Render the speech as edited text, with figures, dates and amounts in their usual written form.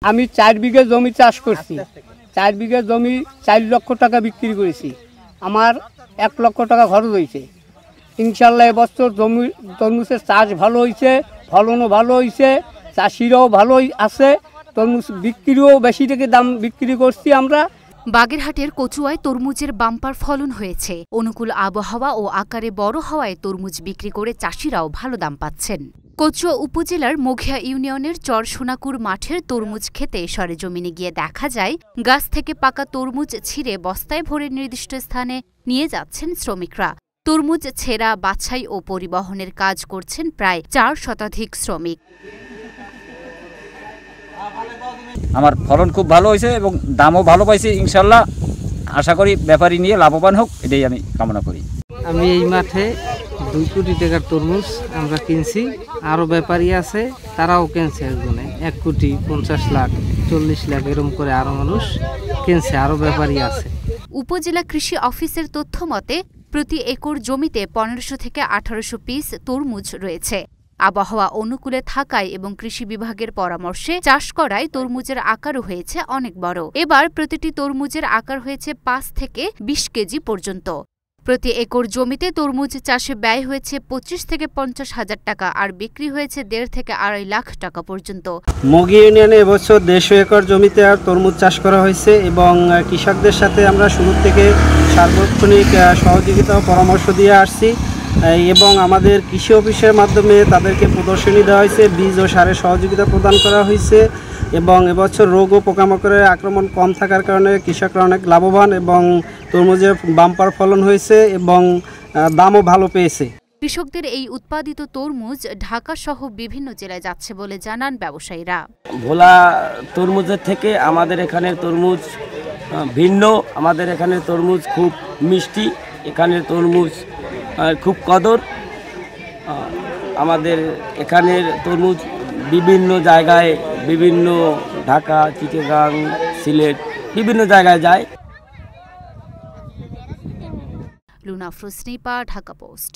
আমি 4 বিঘা জমি চাষ করছি। 4 বিঘা জমি 4 লক্ষ টাকা বিক্রি করেছি। আমার 1 লক্ষ টাকা খরচ হয়েছে। ইনশাল্লাহ এবছর তরমুজের চাষ ভালো হয়েছে, ফলনও ভালো হয়েছে, চাষিরাও ভালোই আছে। তরমুজ বিক্রিও বেশি থেকে দাম বিক্রি করছি আমরা। বাগেরহাটের কচুয়ায় তরমুজের বাম্পার ফলন হয়েছে। অনুকূল আবহাওয়া ও আকারে বড় হওয়ায় তরমুজ বিক্রি করে চাষিরাও ভালো দাম পাচ্ছেন। কচুয়া উপজেলার মঘিয়া ইউনিয়নের চর সোনাকুর মাঠের তরমুজ খেতে সরেজমিনে গিয়ে দেখা যায় গাছ থেকে পাকা তরমুজ ছিঁড়ে বস্তায় ভরে নির্দিষ্ট স্থানে নিয়ে যাচ্ছেন শ্রমিকরা। তরমুজ ছেঁড়া, বাছাই ও পরিবহনের কাজ করছেন প্রায় 4 শতাধিক শ্রমিক। আমার ফলন খুব ভালো হয়েছে এবং দামও ভালো পাইছি। ইনশাল্লাহ আশা করি ব্যাপারী নিয়ে লাভবান হোক, এটাই আমি কামনা করি। আমি এই মাঠে 2 কোটি টাকার তরমুজ আমরা কিনছি, আরও ব্যাপারী আছে তারাও কিনছে। একজনে 1 কোটি 50 লাখ 40 লাখ এরকম করে আরও মানুষ কিনছে, আরও ব্যাপারী আছে। উপজেলা কৃষি অফিসের তথ্য মতে প্রতি একর জমিতে 1500 থেকে 1800 পিস তরমুজ রয়েছে। আবহাওয়া অনুকূলে থাকায় এবং কৃষি বিভাগের পরামর্শে চাষ করায় তরমুজের আকারও হয়েছে অনেক বড়। এবার প্রতিটি তরমুজের আকার হয়েছে 5 থেকে 20 কেজি পর্যন্ত। প্রতি একর জমিতে তরমুজ চাষে ব্যয় হয়েছে 25 থেকে 50 হাজার টাকা, আর বিক্রি হয়েছে 1.5 থেকে 2.5 লাখ টাকা পর্যন্ত। মঘি ইউনিয়নে এবছর 150 একর জমিতে আর তরমুজ চাষ করা হয়েছে এবং কৃষকদের সাথে আমরা শুরু থেকে সার্বক্ষণিক সহযোগিতা ও পরামর্শ দিয়ে আসছি এবং আমাদের কৃষি অফিসের মাধ্যমে তাদেরকে প্রদর্শনী দেওয়া হয়েছে, বীজ ও সারের সহযোগিতা প্রদান করা হয়েছে এবং এবছর রোগ ও পোকামাকড়ের আক্রমণ কম থাকার কারণে কৃষকরা অনেক লাভবান এবং তরমুজের বাম্পার ফলন হয়েছে এবং দামও ভালো পেয়েছে। কৃষকদের এই উৎপাদিত তরমুজ ঢাকা সহ বিভিন্ন জেলায় যাচ্ছে বলে জানান ব্যবসায়ীরা। ভোলা তরমুজের থেকে আমাদের এখানের তরমুজ ভিন্ন। আমাদের এখানের তরমুজ খুব মিষ্টি, এখানের তরমুজ খুব কদর। আমাদের এখানের তরমুজ বিভিন্ন জায়গায়, বিভিন্ন ঢাকা, চিটাগাং, সিলেট বিভিন্ন জায়গায় যায়। লুনা ফ্রুসনিপা, ঢাকা পোস্ট।